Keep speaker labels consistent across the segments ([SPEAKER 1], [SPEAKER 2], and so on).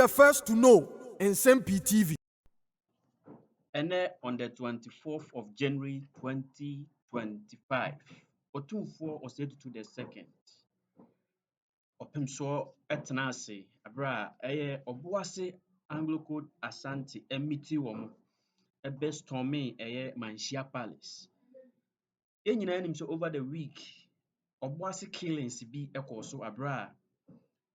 [SPEAKER 1] the first to know Nsem-Pii TV.
[SPEAKER 2] And on the 24th of January 2025, Otumfour was headed to the second. Opemso etenase abra Obuasi AngloGold Ashanti emiti womo ebe storming Manhyia Palace. Nyina anim so over the week Obuasi killings bi ekoso abra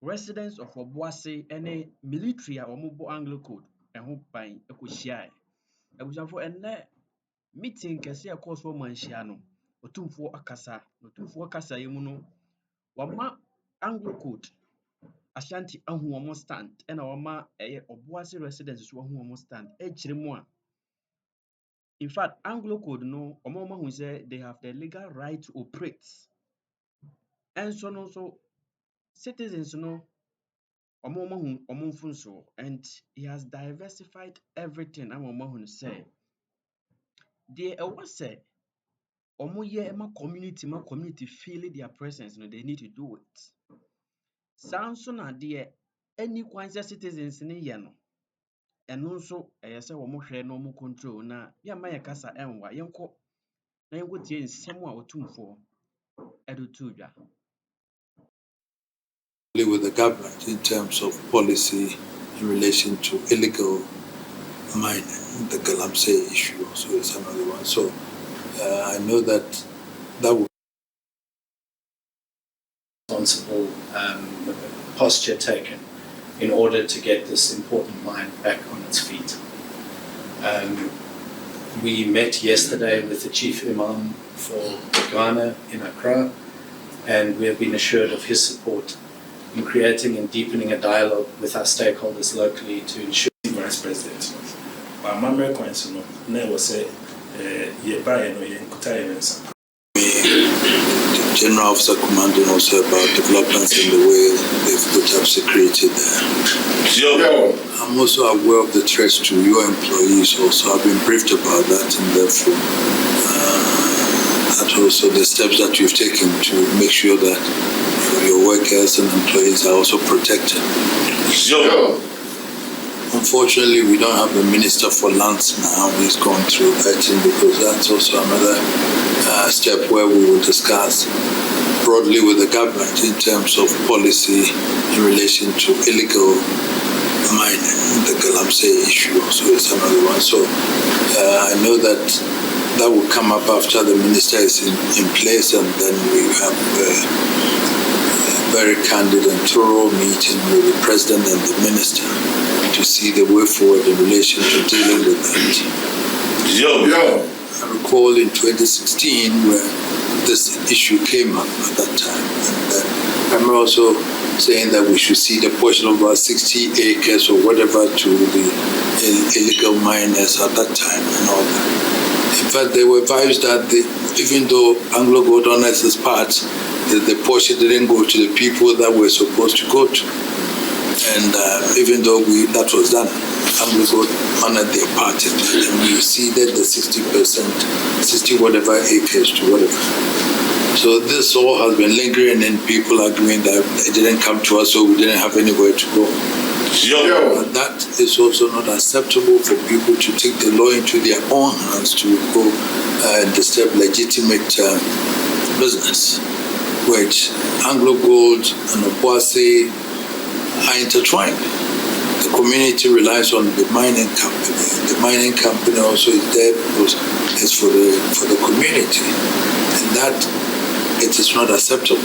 [SPEAKER 2] residents of Obuasi ene military a omobo AngloGold eho ban ekohia. Abusafo ene meeting kese ekoso Manhyia no Otumfour akasa yemu no wama AngloGold Ashanti ahu omo stand ena wama Obuasi residents so ahu omo stand echiremu a. In fact, AngloGold no omo hu say they have the legal right to operate. And so citizens no omo hu omo mfunso, and he has diversified everything omo hu say. They was say omo ye ma community feel their presence no they need to do it. Sounds na there any kwanza citizens ni ye no ɛno nso ɛyɛ sɛ wɔn hwɛ na wɔn control na yɛmma yɛ kasa ɛnwa yɛnkɔ na yɛnkɔ tie nsɛm a Otumfour ɛde to dwa.
[SPEAKER 3] With the government in terms of policy in relation to illegal mining, the Galamsey issue also is another one. So I know that would
[SPEAKER 4] responsible posture taken in order to get this important mine back on its feet. We met yesterday with the Chief Imam for Ghana in Accra, and we have been assured of his support in creating and deepening a dialogue with our stakeholders locally to ensure.
[SPEAKER 5] Vice President, but my request no, never say ye buy no ye nkuta
[SPEAKER 3] General Officer commanding also about developments in the way they've put up security there. I'm also aware of the threats to your employees also. I've been briefed about that, and therefore that also the steps that you've taken to make sure that your workers and employees are also protected. Unfortunately, we don't have a minister for lands now. He's gone through vetting because that's also another step where we will discuss broadly with the government in terms of policy in relation to illegal mining. The Galamsey issue also is another one. So I know that will come up after the minister is in place, and then we have a very candid and thorough meeting with the president and the minister to see the way forward in relation to dealing with that. I recall in 2016 where this issue came up at that time, and I'm also saying that we should see the portion of about 60 acres or whatever to the illegal miners at that time and all that. In fact, there were vibes that even though AngloGold honors its part, the portion didn't go to the people that were supposed to go to. And even though that was done, AngloGold honored their part in that, and we ceded the 60%, 60 whatever acres to whatever. So this all has been lingering, and people arguing that it didn't come to us, so we didn't have anywhere to go. And that is also not acceptable for people to take the law into their own hands to go and disturb legitimate business, which AngloGold and Obuasi are intertwined. The community relies on the mining company. The mining company also is there because it's for the community, and that it is not acceptable.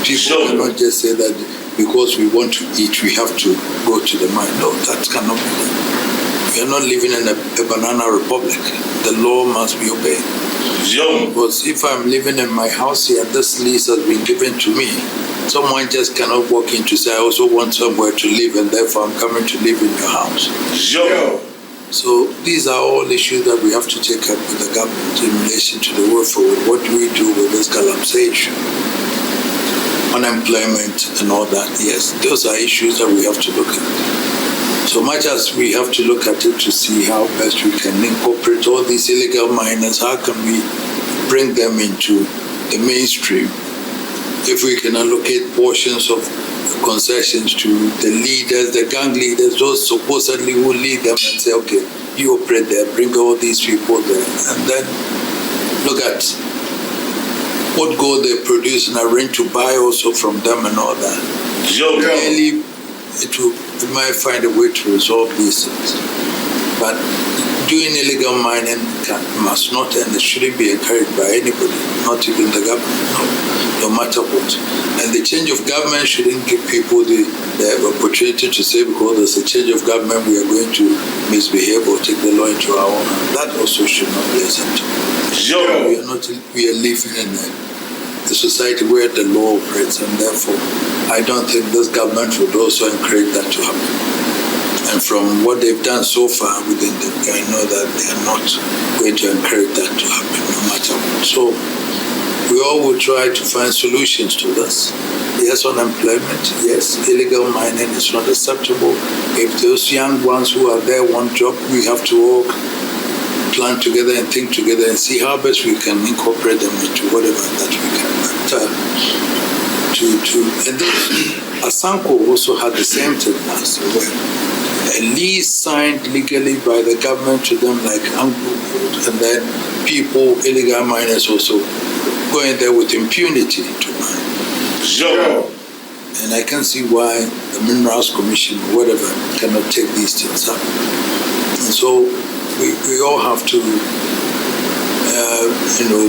[SPEAKER 3] People cannot just say that because we want to eat, we have to go to the mine. No, that cannot be done. We are not living in a banana republic. The law must be obeyed. Because if I'm living in my house here, this lease has been given to me. Someone just cannot walk in to say, I also want somewhere to live, and therefore I'm coming to live in your house. So these are all issues that we have to take up with the government in relation to the way forward. What do we do with this Galamsey issue? Unemployment and all that, yes, those are issues that we have to look at. So much as we have to look at it to see how best we can incorporate all these illegal miners, how can we bring them into the mainstream if we can allocate portions of concessions to the leaders, the gang leaders, those supposedly who lead them, and say, okay, you operate there, bring all these people there, and then look at what gold they produce and arrange to buy also from them and all that. Really, it might find a way to resolve these things. But doing illegal mining must not, and it shouldn't be encouraged by anybody, not even the government, no matter what. And the change of government shouldn't give people the opportunity to say, because there's a change of government, we are going to misbehave or take the law into our own hands. That also should not be acceptable. We are living in a society where the law operates, and therefore I don't think this government would also encourage that to happen. And from what they've done so far within them, I know that they are not going to encourage that to happen, no matter what. So we all will try to find solutions to this. Yes, unemployment. Yes, illegal mining is not acceptable. If those young ones who are there want job, we have to all plan together and think together and see how best we can incorporate them into whatever that we can. But and then Asanko also had the same thing last year, a lease signed legally by the government to them like AngloGold, and then people, illegal miners also going there with impunity to mine. And I can see why the Minerals Commission or whatever cannot take these things up. And so we all have to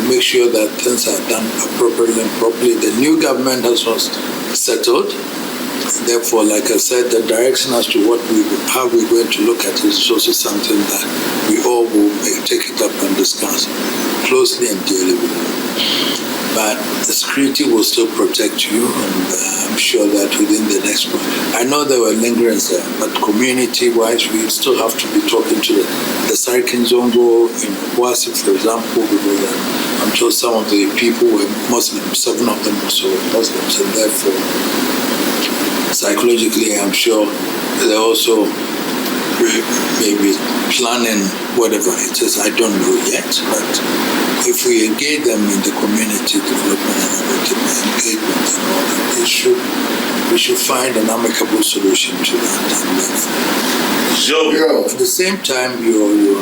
[SPEAKER 3] make sure that things are done appropriately and properly. The new government has not settled. Therefore, like I said, the direction as to how we're going to look at it is also something that we all will take it up and discuss closely and dearly with. But the security will still protect you, and I'm sure that within the next month. I know there were lingerings there, but community-wise, we still have to be talking to the Sarkin Zongo in Obuasi, for example, because I'm sure some of the people were Muslims, 7 of them also were Muslims, and therefore, psychologically, I'm sure they're also maybe planning whatever it is. I don't know yet, but if we engage them in the community development and engagement and all that, we should find an amicable solution to that. At the same time, your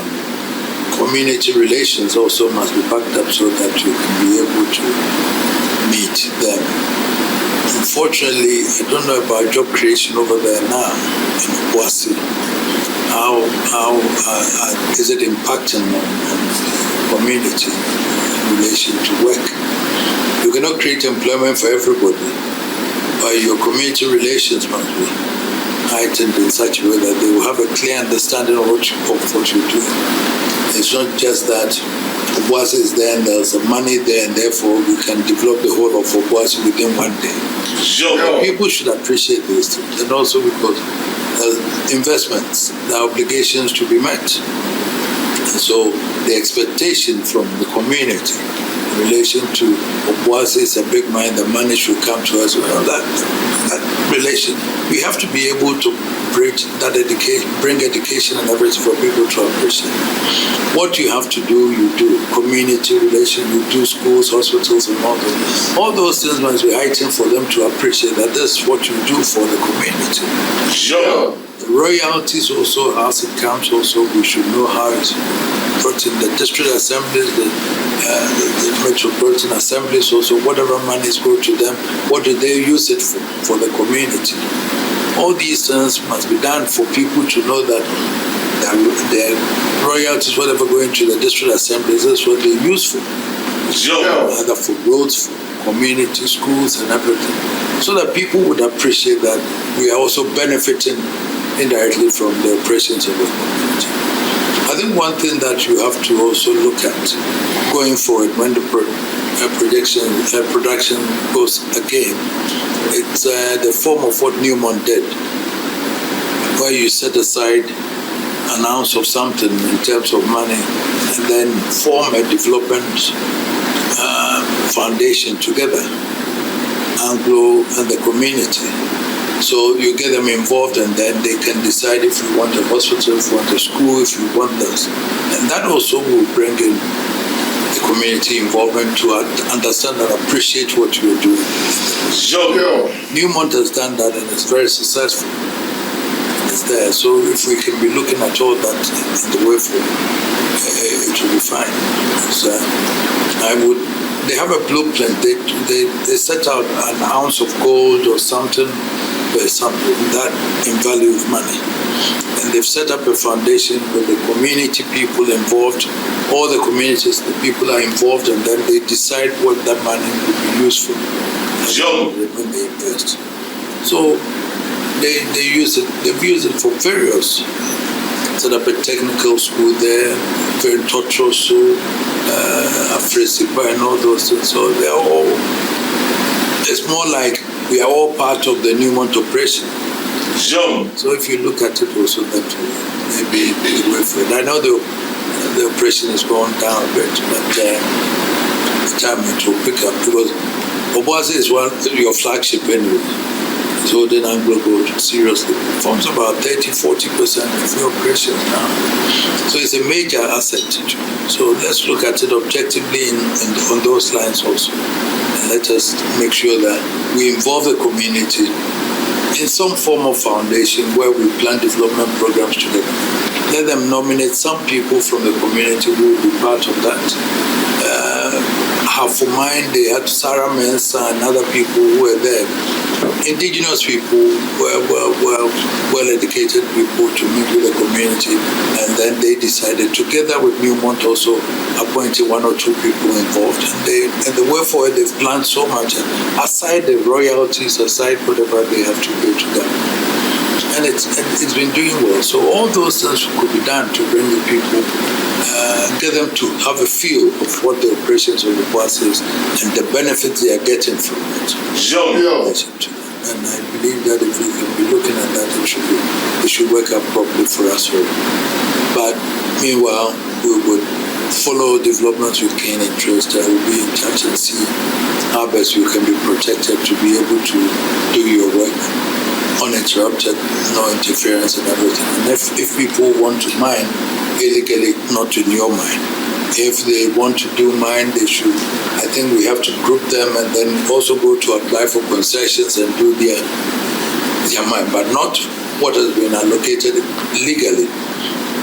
[SPEAKER 3] community relations also must be backed up so that you can be able to meet them. Unfortunately, I don't know about job creation over there now in Obuasi. How is it impacting on community in relation to work? You cannot create employment for everybody, but your community relations must be heightened in such a way that they will have a clear understanding of what you do. It's not just that Obuasi is there and there's money there and therefore we can develop the whole of Obuasi within one day. People should appreciate these things, and also because investments, the obligations to be met. And so the expectation from the community in relation to Obuasi is a big mine, the money should come to us. Well, that relation, we have to be able to bridge that education, bring education and everything for people to appreciate. What you have to do, you do. Community relation, you do schools, hospitals, and all those. All those things must be heightened for them to appreciate that this is what you do for the community. The royalties also, as it comes also, we should know how it's put in the district assemblies, the metropolitan assemblies also, whatever monies go to them, what do they use it for the community? All these things must be done for people to know that their royalties, whatever going to the district assemblies, is what they're used for. Either for roads, for community schools and everything. So that people would appreciate that we are also benefiting indirectly from the operations of the community. I think one thing that you have to also look at going forward when the production goes again, it's the form of what Newmont did, where you set aside an ounce of something in terms of money and then form a development foundation together, Anglo and the community. So you get them involved and then they can decide if you want a hospital, if you want a school, if you want this. And that also will bring in the community involvement to understand and appreciate what you are doing. Newmont has done that and it's very successful. It's there. So if we can be looking at all that in the way forward, it will be fine. So they have a blueprint. They set out an ounce of gold or something, that in value of money. And they've set up a foundation with the community people involved, all the communities, the people are involved, and then they decide what that money will be used for when they invest. So they use it. They've used it for various. Set up a technical school there, very Totroso, Afrisipa, and all those things. So they're all. It's more like we are all part of the Newmont operation. So if you look at it also, that maybe the way for it. I know the operation has gone down a bit, but the time it will pick up because Obuasi is your flagship anyway. It's holding AngloGold seriously. It forms about 30-40% of your operations now. So it's a major asset. So let's look at it objectively on those lines also. And let us make sure that we involve the community in some form of foundation where we plan development programs together. Let them nominate some people from the community who will be part of that. Have for mind, they had Sarah Mensah and other people who were there. Indigenous people were well-educated people to meet with the community, and then they decided, together with Newmont, also appointed 1 or 2 people involved. And the way forward, they've planned so much, aside the royalties, aside whatever they have to do to them. And it's been doing well. So all those things could be done to bring the people, get them to have a feel of what the operations of the Obuasi is and the benefits they are getting from it. And I believe that if we can be looking at that, it should work out properly for us all. But meanwhile, we would follow developments with keen interest. I will be in touch and see how best you can be protected to be able to do your work uninterrupted, no interference and everything. And if people want to mine illegally, not in your mine. If they want to do mine, they should. I think we have to group them and then also go to apply for concessions and do their mine, but not what has been allocated legally.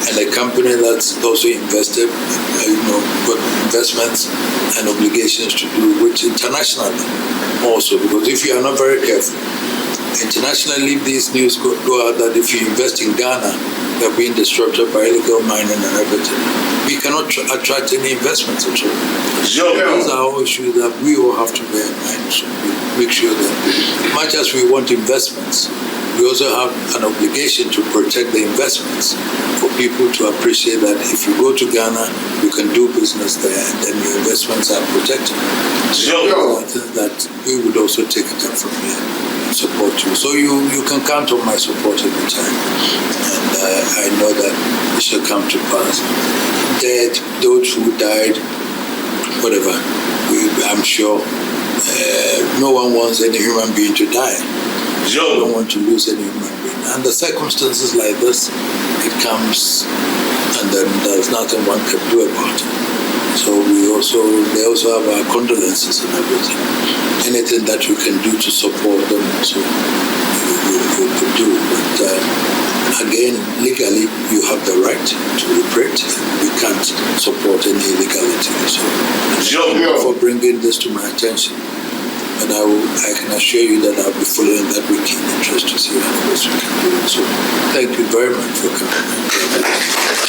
[SPEAKER 3] And a company that's also invested, got investments and obligations to do, which internationally also, because if you are not very careful, internationally these news go out that if you invest in Ghana, they're being disrupted by illegal mining and everything. We cannot attract any investments at all. These are all issues that we all have to bear in mind. So we make sure that much as we want investments, we also have an obligation to protect the investments for people to appreciate that if you go to Ghana, you can do business there and then your investments are protected. That we would also take it up from here and support you. So you can count on my support every time. And I know that it shall come to pass. Dead, those who died, whatever, I'm sure no one wants any human being to die. You don't want to lose any human being. And the circumstances like this, it comes and then there's nothing one can do about it. So they also have our condolences and everything. Anything that you can do to support them, so you could do. But again, legally, you have the right to operate. We can't support any illegality. So thank you for bringing this to my attention. And I can assure you that I'll be following that with keen interest to see how best we can do it. So thank you very much for coming.